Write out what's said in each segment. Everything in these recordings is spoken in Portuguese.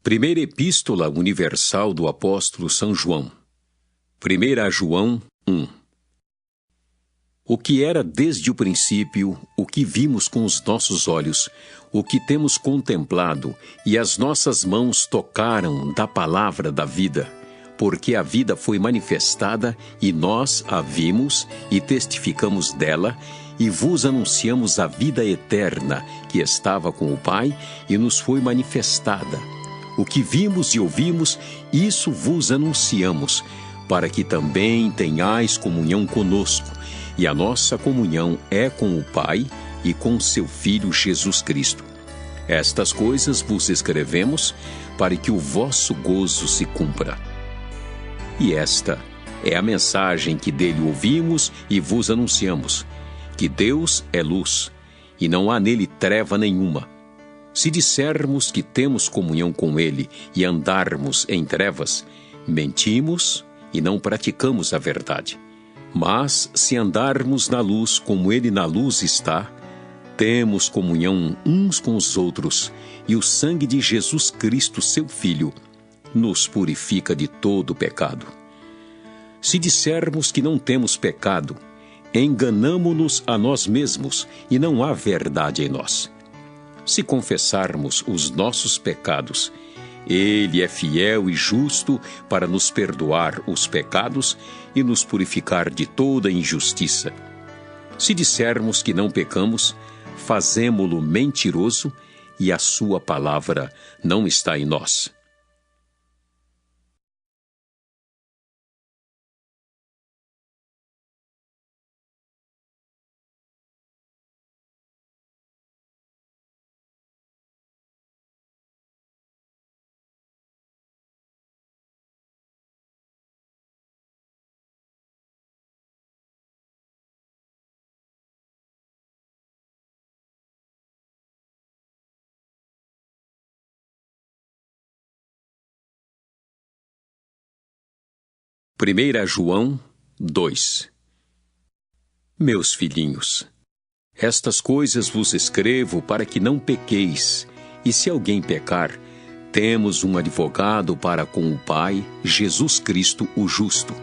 Primeira Epístola Universal do Apóstolo São João. 1 João 1. O que era desde o princípio, o que vimos com os nossos olhos, o que temos contemplado, e as nossas mãos tocaram da palavra da vida, porque a vida foi manifestada, e nós a vimos e testificamos dela, e vos anunciamos a vida eterna, que estava com o Pai, e nos foi manifestada. O que vimos e ouvimos, isso vos anunciamos, para que também tenhais comunhão conosco, e a nossa comunhão é com o Pai e com seu Filho Jesus Cristo. Estas coisas vos escrevemos, para que o vosso gozo se cumpra. E esta é a mensagem que dele ouvimos e vos anunciamos, que Deus é luz, e não há nele treva nenhuma. Se dissermos que temos comunhão com ele e andarmos em trevas, mentimos e não praticamos a verdade. Mas, se andarmos na luz como ele na luz está, temos comunhão uns com os outros, e o sangue de Jesus Cristo, seu Filho, nos purifica de todo pecado. Se dissermos que não temos pecado, enganamo-nos a nós mesmos, e não há verdade em nós. Se confessarmos os nossos pecados, ele é fiel e justo para nos perdoar os pecados e nos purificar de toda injustiça. Se dissermos que não pecamos, fazemo-lo mentiroso e a sua palavra não está em nós. Primeira João 2. Meus filhinhos, estas coisas vos escrevo para que não pequeis, e se alguém pecar, temos um advogado para com o Pai, Jesus Cristo o justo.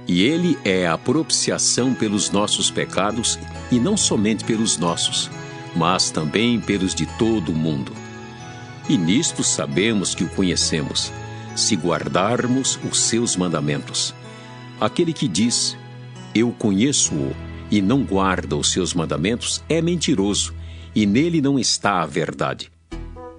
E ele é a propiciação pelos nossos pecados, e não somente pelos nossos, mas também pelos de todo o mundo. E nisto sabemos que o conhecemos, se guardarmos os seus mandamentos. Aquele que diz, eu conheço-o, e não guarda os seus mandamentos, é mentiroso, e nele não está a verdade.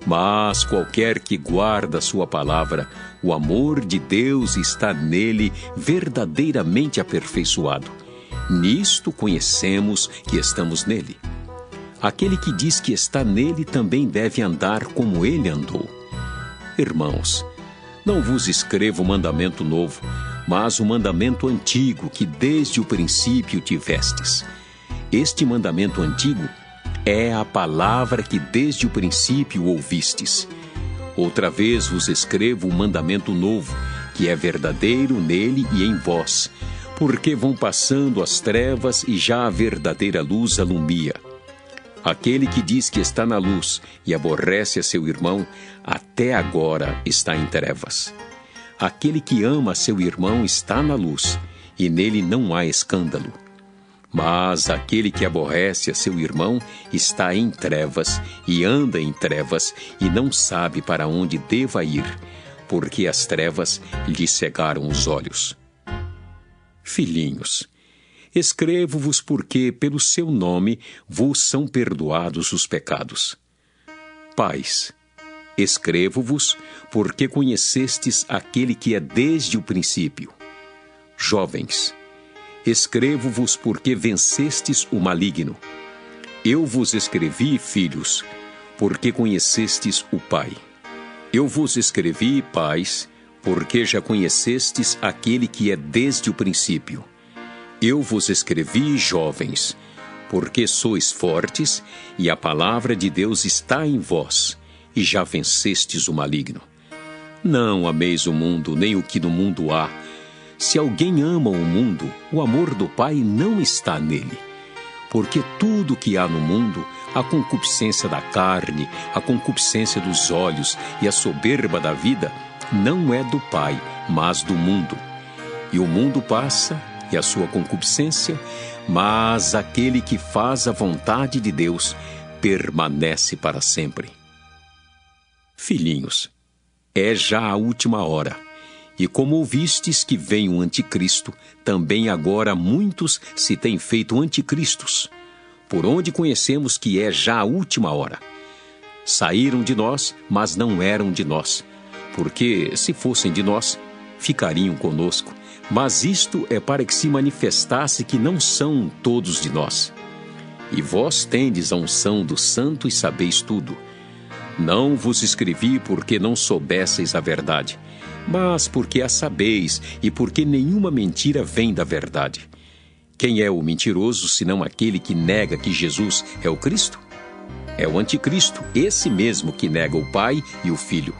Mas qualquer que guarda a sua palavra, o amor de Deus está nele verdadeiramente aperfeiçoado. Nisto conhecemos que estamos nele. Aquele que diz que está nele também deve andar como ele andou. Irmãos, não vos escrevo mandamento novo, mas o mandamento antigo que desde o princípio tivestes. Este mandamento antigo é a palavra que desde o princípio ouvistes. Outra vez vos escrevo um mandamento novo, que é verdadeiro nele e em vós, porque vão passando as trevas e já a verdadeira luz alumia. Aquele que diz que está na luz e aborrece a seu irmão, até agora está em trevas. Aquele que ama a seu irmão está na luz, e nele não há escândalo. Mas aquele que aborrece a seu irmão está em trevas, e anda em trevas, e não sabe para onde deva ir, porque as trevas lhe cegaram os olhos. Filhinhos, escrevo-vos porque, pelo seu nome, vos são perdoados os pecados. Pais, escrevo-vos porque conhecestes aquele que é desde o princípio. Jovens, escrevo-vos porque vencestes o maligno. Eu vos escrevi, filhos, porque conhecestes o Pai. Eu vos escrevi, pais, porque já conhecestes aquele que é desde o princípio. Eu vos escrevi, jovens, porque sois fortes e a palavra de Deus está em vós, e já vencestes o maligno. Não ameis o mundo, nem o que no mundo há. Se alguém ama o mundo, o amor do Pai não está nele. Porque tudo que há no mundo, A concupiscência da carne, a concupiscência dos olhos e a soberba da vida não é do Pai, mas do mundo. E o mundo passa, e a sua concupiscência, mas aquele que faz a vontade de Deus permanece para sempre. Filhinhos, é já a última hora. E como ouvistes que vem o anticristo, também agora muitos se têm feito anticristos. Por onde conhecemos que é já a última hora? Saíram de nós, mas não eram de nós. Porque, se fossem de nós, ficariam conosco. Mas isto é para que se manifestasse que não são todos de nós. E vós tendes a unção do Santo e sabeis tudo. Não vos escrevi porque não soubesseis a verdade, mas porque a sabeis e porque nenhuma mentira vem da verdade. Quem é o mentiroso, senão aquele que nega que Jesus é o Cristo? É o anticristo, esse mesmo que nega o Pai e o Filho.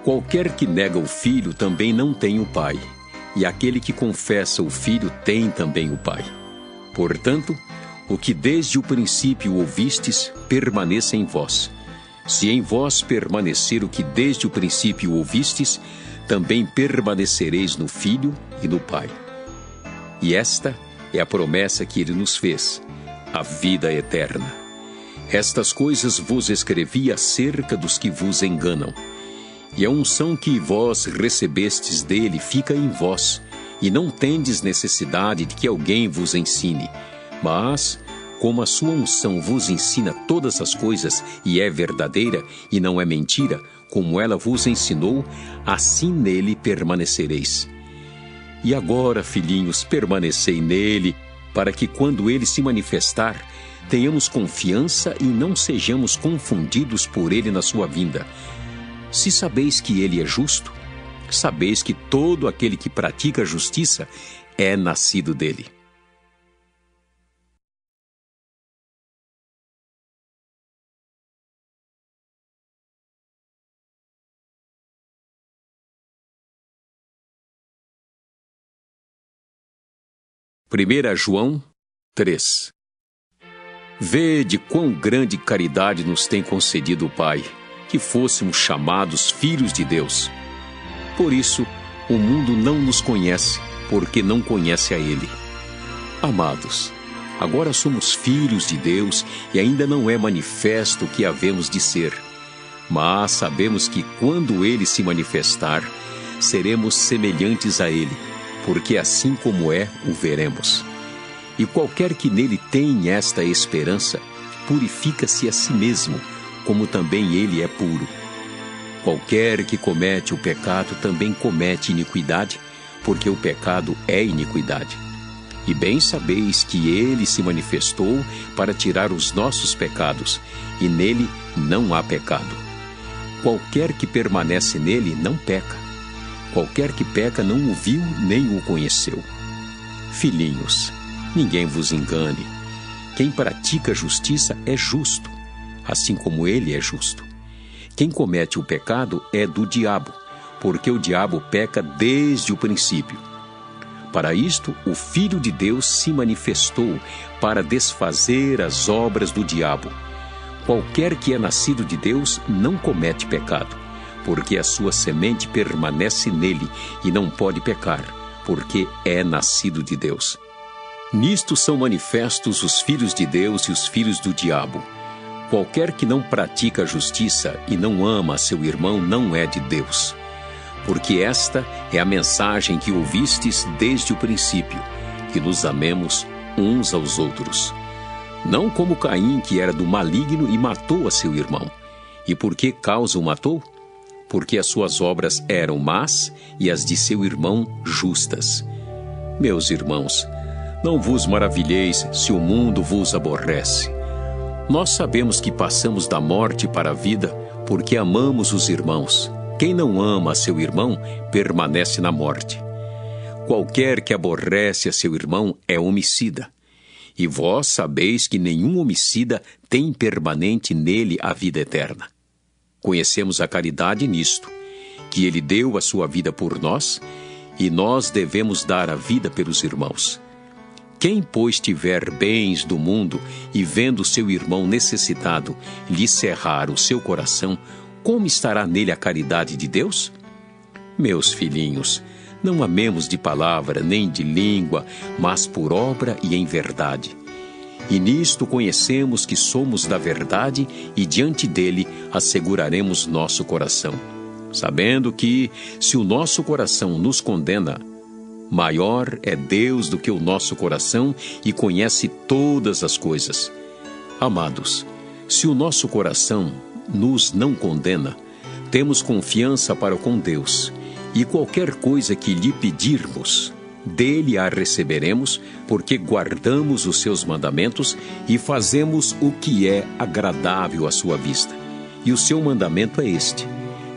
Qualquer que nega o Filho também não tem o Pai, e aquele que confessa o Filho tem também o Pai. Portanto, o que desde o princípio ouvistes, permaneça em vós. Se em vós permanecer o que desde o princípio ouvistes, também permanecereis no Filho e no Pai. E esta é a promessa que ele nos fez, a vida eterna. Estas coisas vos escrevi acerca dos que vos enganam. E a unção que vós recebestes dele fica em vós, e não tendes necessidade de que alguém vos ensine. Mas, como a sua unção vos ensina todas as coisas, e é verdadeira, e não é mentira, como ela vos ensinou, assim nele permanecereis. E agora, filhinhos, permanecei nele, para que quando ele se manifestar, tenhamos confiança e não sejamos confundidos por ele na sua vinda. Se sabeis que ele é justo, sabeis que todo aquele que pratica a justiça é nascido dele. Primeira João 3. Vede quão grande caridade nos tem concedido o Pai, que fôssemos chamados filhos de Deus. Por isso, o mundo não nos conhece, porque não conhece a Ele. Amados, agora somos filhos de Deus e ainda não é manifesto o que havemos de ser. Mas sabemos que quando Ele se manifestar, seremos semelhantes a Ele, porque assim como é, o veremos. E qualquer que nele tem esta esperança, purifica-se a si mesmo, como também ele é puro. Qualquer que comete o pecado também comete iniquidade, porque o pecado é iniquidade. E bem sabeis que ele se manifestou para tirar os nossos pecados, e nele não há pecado. Qualquer que permanece nele não peca. Qualquer que peca não o viu nem o conheceu. Filhinhos, ninguém vos engane. Quem pratica a justiça é justo, assim como ele é justo. Quem comete o pecado é do diabo, porque o diabo peca desde o princípio. Para isto, o Filho de Deus se manifestou para desfazer as obras do diabo. Qualquer que é nascido de Deus não comete pecado, porque a sua semente permanece nele e não pode pecar, porque é nascido de Deus. Nisto são manifestos os filhos de Deus e os filhos do diabo. Qualquer que não pratica a justiça e não ama seu irmão não é de Deus. Porque esta é a mensagem que ouvistes desde o princípio, que nos amemos uns aos outros. Não como Caim, que era do maligno e matou a seu irmão. E por que causa o matou? Porque as suas obras eram más e as de seu irmão justas. Meus irmãos, não vos maravilheis se o mundo vos aborrece. Nós sabemos que passamos da morte para a vida porque amamos os irmãos. Quem não ama a seu irmão permanece na morte. Qualquer que aborrece a seu irmão é homicida. E vós sabeis que nenhum homicida tem permanente nele a vida eterna. Conhecemos a caridade nisto, que ele deu a sua vida por nós, e nós devemos dar a vida pelos irmãos. Quem, pois, tiver bens do mundo e vendo seu irmão necessitado lhe cerrar o seu coração, como estará nele a caridade de Deus? Meus filhinhos, não amemos de palavra nem de língua, mas por obra e em verdade. E nisto conhecemos que somos da verdade e diante dele asseguraremos nosso coração, sabendo que, se o nosso coração nos condena, maior é Deus do que o nosso coração e conhece todas as coisas. Amados, se o nosso coração nos não condena, temos confiança para com Deus, e qualquer coisa que lhe pedirmos, dele a receberemos, porque guardamos os seus mandamentos e fazemos o que é agradável à sua vista. E o seu mandamento é este: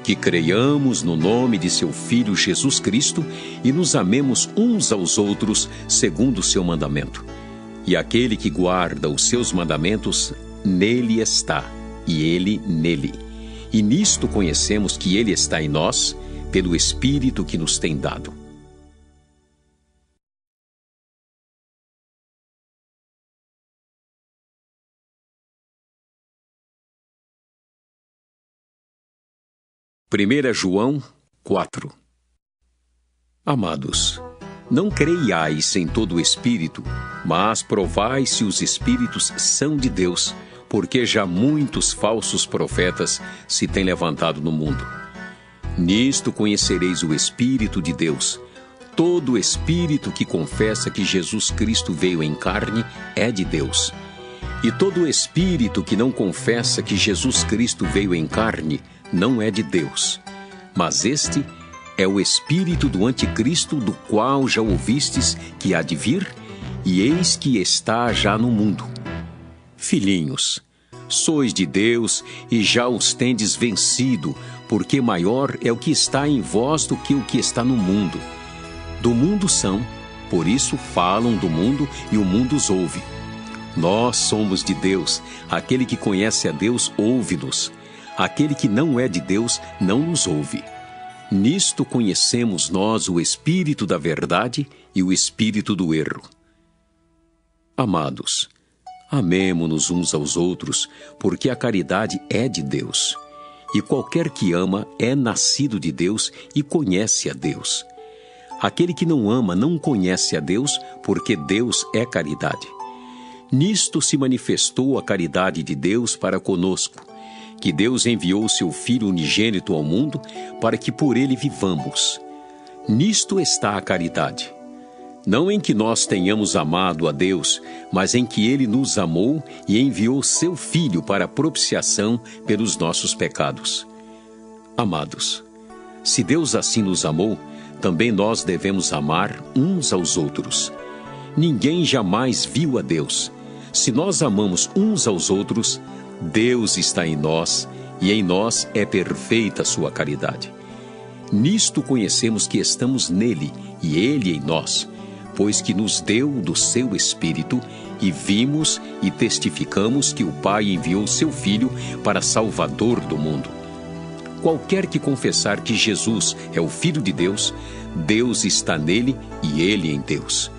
que creiamos no nome de seu Filho Jesus Cristo e nos amemos uns aos outros segundo o seu mandamento. E aquele que guarda os seus mandamentos, nele está, e ele nele. E nisto conhecemos que ele está em nós, pelo Espírito que nos tem dado. Primeira João 4. Amados, não creiais em todo o Espírito, mas provai se os Espíritos são de Deus, porque já muitos falsos profetas se têm levantado no mundo. Nisto conhecereis o Espírito de Deus. Todo Espírito que confessa que Jesus Cristo veio em carne é de Deus. E todo Espírito que não confessa que Jesus Cristo veio em carne não é de Deus. Mas este é o espírito do anticristo, do qual já ouvistes que há de vir, e eis que está já no mundo. Filhinhos, sois de Deus e já os tendes vencido, porque maior é o que está em vós do que o que está no mundo. Do mundo são, por isso falam do mundo e o mundo os ouve. Nós somos de Deus, aquele que conhece a Deus ouve-nos. Aquele que não é de Deus não nos ouve. Nisto conhecemos nós o espírito da verdade e o espírito do erro. Amados, amemo-nos uns aos outros, porque a caridade é de Deus. E qualquer que ama é nascido de Deus e conhece a Deus. Aquele que não ama não conhece a Deus, porque Deus é caridade. Nisto se manifestou a caridade de Deus para conosco, que Deus enviou seu Filho unigênito ao mundo para que por ele vivamos. Nisto está a caridade. Não em que nós tenhamos amado a Deus, mas em que ele nos amou e enviou seu Filho para a propiciação pelos nossos pecados. Amados, se Deus assim nos amou, também nós devemos amar uns aos outros. Ninguém jamais viu a Deus. Se nós amamos uns aos outros, Deus está em nós, e em nós é perfeita a sua caridade. Nisto conhecemos que estamos nele, e ele em nós, pois que nos deu do seu Espírito, e vimos e testificamos que o Pai enviou seu Filho para Salvador do mundo. Qualquer que confessar que Jesus é o Filho de Deus, Deus está nele e ele em Deus.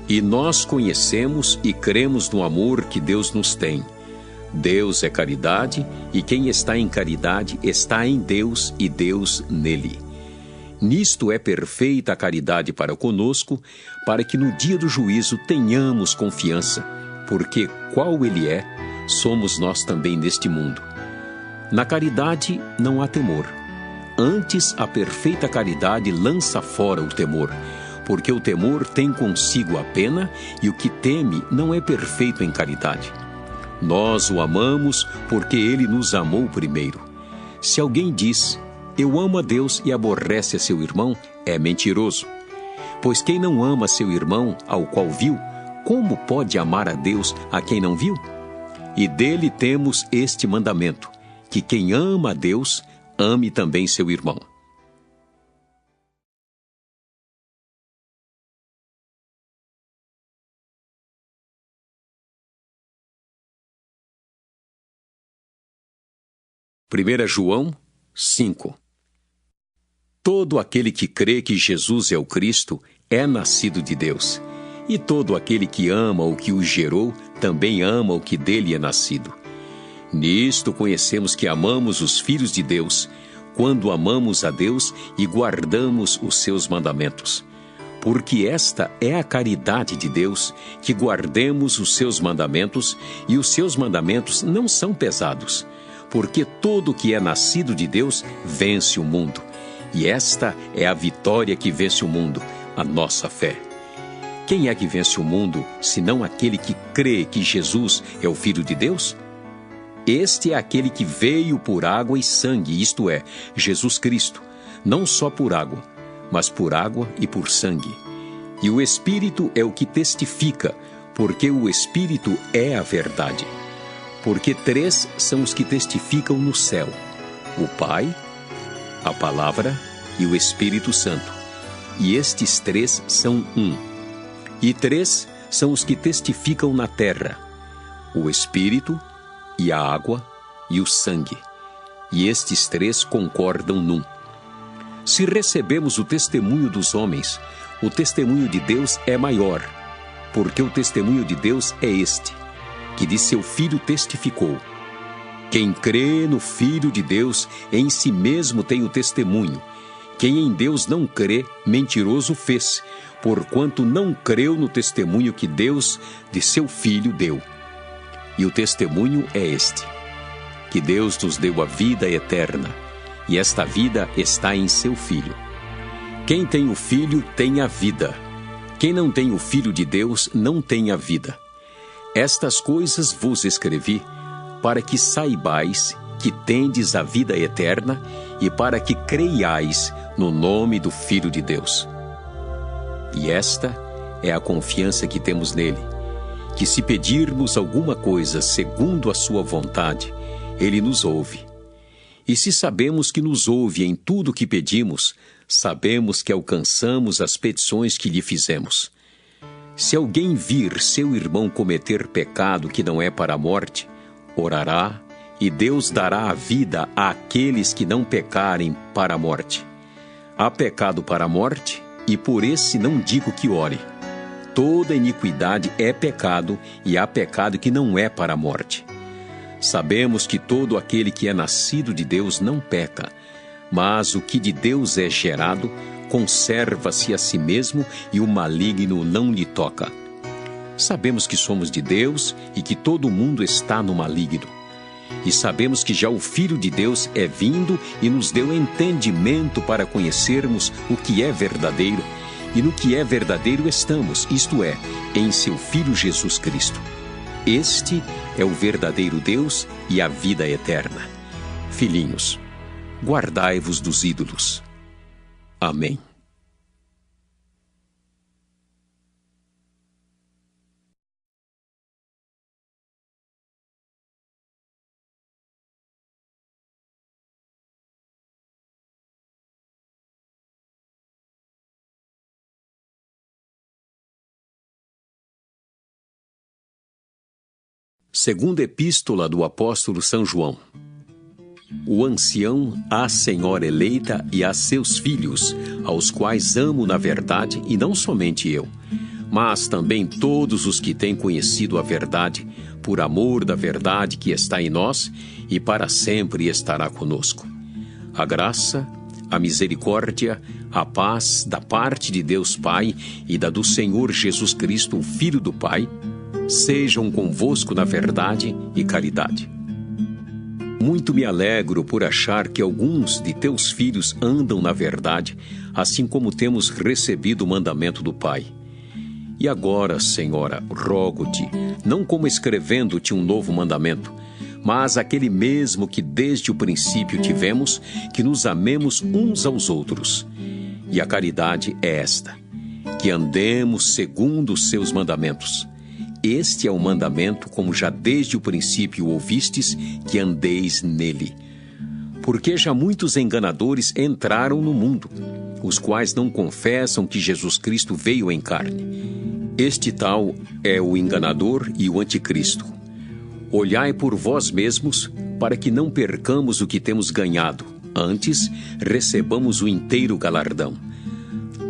E nós conhecemos e cremos no amor que Deus nos tem. Deus é caridade, e quem está em caridade está em Deus e Deus nele. Nisto é perfeita a caridade para conosco, para que no dia do juízo tenhamos confiança, porque qual ele é, somos nós também neste mundo. Na caridade não há temor. Antes, a perfeita caridade lança fora o temor, porque o temor tem consigo a pena, e o que teme não é perfeito em caridade. Nós o amamos porque ele nos amou primeiro. Se alguém diz, eu amo a Deus e aborrece a seu irmão, é mentiroso. Pois quem não ama seu irmão, ao qual viu, como pode amar a Deus a quem não viu? E dele temos este mandamento, que quem ama a Deus, ame também seu irmão. Primeira João 5. Todo aquele que crê que Jesus é o Cristo é nascido de Deus, E todo aquele que ama o que o gerou, também ama o que dele é nascido. Nisto conhecemos que amamos os filhos de Deus, quando amamos a Deus e guardamos os seus mandamentos. Porque esta é a caridade de Deus, que guardemos os seus mandamentos, e os seus mandamentos não são pesados, porque todo o que é nascido de Deus vence o mundo. E esta é a vitória que vence o mundo, a nossa fé. Quem é que vence o mundo, senão aquele que crê que Jesus é o Filho de Deus? Este é aquele que veio por água e sangue, isto é, Jesus Cristo, não só por água, mas por água e por sangue. E o Espírito é o que testifica, porque o Espírito é a verdade. Porque 3 são os que testificam no céu: o Pai, a Palavra e o Espírito Santo. E estes 3 são um. E 3 são os que testificam na terra: o Espírito, e a água, e o sangue. E estes 3 concordam num. Se recebemos o testemunho dos homens, o testemunho de Deus é maior, porque o testemunho de Deus é este, que de seu Filho testificou. Quem crê no Filho de Deus, em si mesmo tem o testemunho. Quem em Deus não crê, mentiroso fez, porquanto não creu no testemunho que Deus de seu Filho deu. E o testemunho é este, que Deus nos deu a vida eterna, e esta vida está em seu Filho. Quem tem o Filho tem a vida. Quem não tem o Filho de Deus não tem a vida. Estas coisas vos escrevi, para que saibais que tendes a vida eterna e para que creiais no nome do Filho de Deus. E esta é a confiança que temos nele, que se pedirmos alguma coisa segundo a sua vontade, ele nos ouve. E se sabemos que nos ouve em tudo o que pedimos, sabemos que alcançamos as petições que lhe fizemos. Se alguém vir seu irmão cometer pecado que não é para a morte, orará, e Deus dará a vida àqueles que não pecarem para a morte. Há pecado para a morte, e por esse não digo que ore. Toda iniquidade é pecado, e há pecado que não é para a morte. Sabemos que todo aquele que é nascido de Deus não peca, mas o que de Deus é gerado conserva-se a si mesmo e o maligno não lhe toca. Sabemos que somos de Deus e que todo mundo está no maligno. E sabemos que já o Filho de Deus é vindo e nos deu entendimento para conhecermos o que é verdadeiro, e no que é verdadeiro estamos, isto é, em seu Filho Jesus Cristo. Este é o verdadeiro Deus e a vida eterna. Filhinhos, guardai-vos dos ídolos. Amém. Segunda Epístola do Apóstolo São João. O ancião à senhora eleita e a seus filhos, aos quais amo na verdade, e não somente eu, mas também todos os que têm conhecido a verdade, por amor da verdade que está em nós e para sempre estará conosco. A graça, a misericórdia, a paz da parte de Deus Pai e da do Senhor Jesus Cristo, o Filho do Pai, sejam convosco na verdade e caridade. Muito me alegro por achar que alguns de teus filhos andam na verdade, assim como temos recebido o mandamento do Pai. E agora, Senhora, rogo-te, não como escrevendo-te um novo mandamento, mas aquele mesmo que desde o princípio tivemos, que nos amemos uns aos outros. E a caridade é esta, que andemos segundo os seus mandamentos. Este é o mandamento, como já desde o princípio ouvistes, que andeis nele. Porque já muitos enganadores entraram no mundo, os quais não confessam que Jesus Cristo veio em carne. Este tal é o enganador e o anticristo. Olhai por vós mesmos, para que não percamos o que temos ganhado, antes recebamos o inteiro galardão.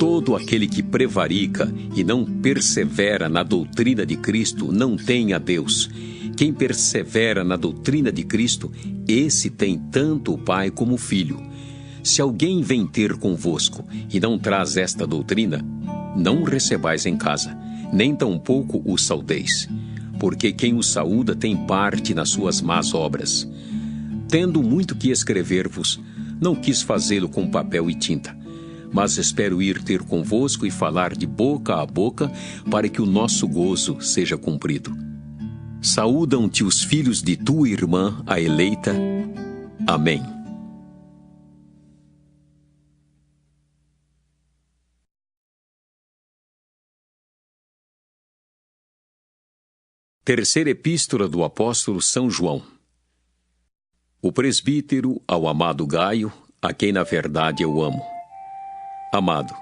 Todo aquele que prevarica e não persevera na doutrina de Cristo não tem a Deus. Quem persevera na doutrina de Cristo, esse tem tanto o Pai como o Filho. Se alguém vem ter convosco e não traz esta doutrina, não o recebais em casa, nem tampouco o saudeis, porque quem o saúda tem parte nas suas más obras. Tendo muito que escrever-vos, não quis fazê-lo com papel e tinta, mas espero ir ter convosco e falar de boca a boca, para que o nosso gozo seja cumprido. Saúdam-te os filhos de tua irmã, a eleita. Amém. Terceira Epístola do Apóstolo São João. O presbítero ao amado Gaio, a quem na verdade eu amo. Amado,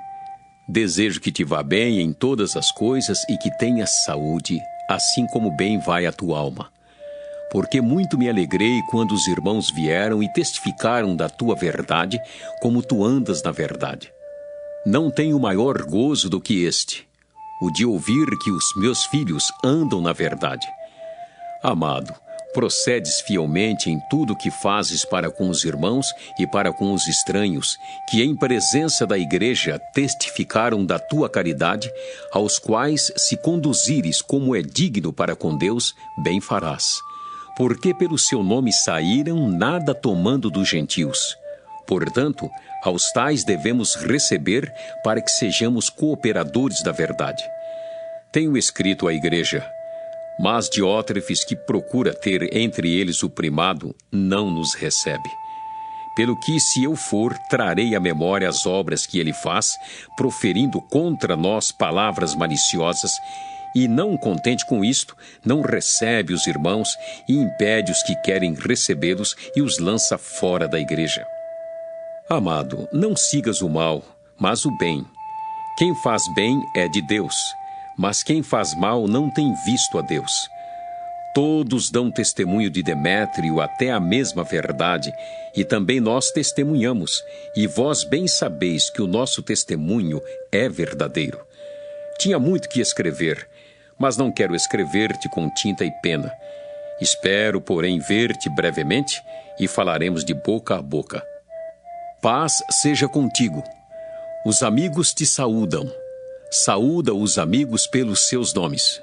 desejo que te vá bem em todas as coisas e que tenhas saúde, assim como bem vai a tua alma. Porque muito me alegrei quando os irmãos vieram e testificaram da tua verdade, como tu andas na verdade. Não tenho maior gozo do que este, o de ouvir que os meus filhos andam na verdade. Amado, procedes fielmente em tudo o que fazes para com os irmãos e para com os estranhos, que em presença da igreja testificaram da tua caridade, aos quais, se conduzires como é digno para com Deus, bem farás. Porque pelo seu nome saíram, nada tomando dos gentios. Portanto, aos tais devemos receber, para que sejamos cooperadores da verdade. Tenho escrito à igreja, mas Diótrefes, que procura ter entre eles o primado, não nos recebe. Pelo que, se eu for, trarei à memória as obras que ele faz, proferindo contra nós palavras maliciosas, e não contente com isto, não recebe os irmãos e impede os que querem recebê-los e os lança fora da igreja. Amado, não sigas o mal, mas o bem. Quem faz bem é de Deus, mas quem faz mal não tem visto a Deus. Todos dão testemunho de Demétrio até a mesma verdade, e também nós testemunhamos, e vós bem sabeis que o nosso testemunho é verdadeiro. Tinha muito que escrever, mas não quero escrever-te com tinta e pena. Espero, porém, ver-te brevemente, e falaremos de boca a boca. Paz seja contigo. Os amigos te saúdam. Saúda os amigos pelos seus nomes.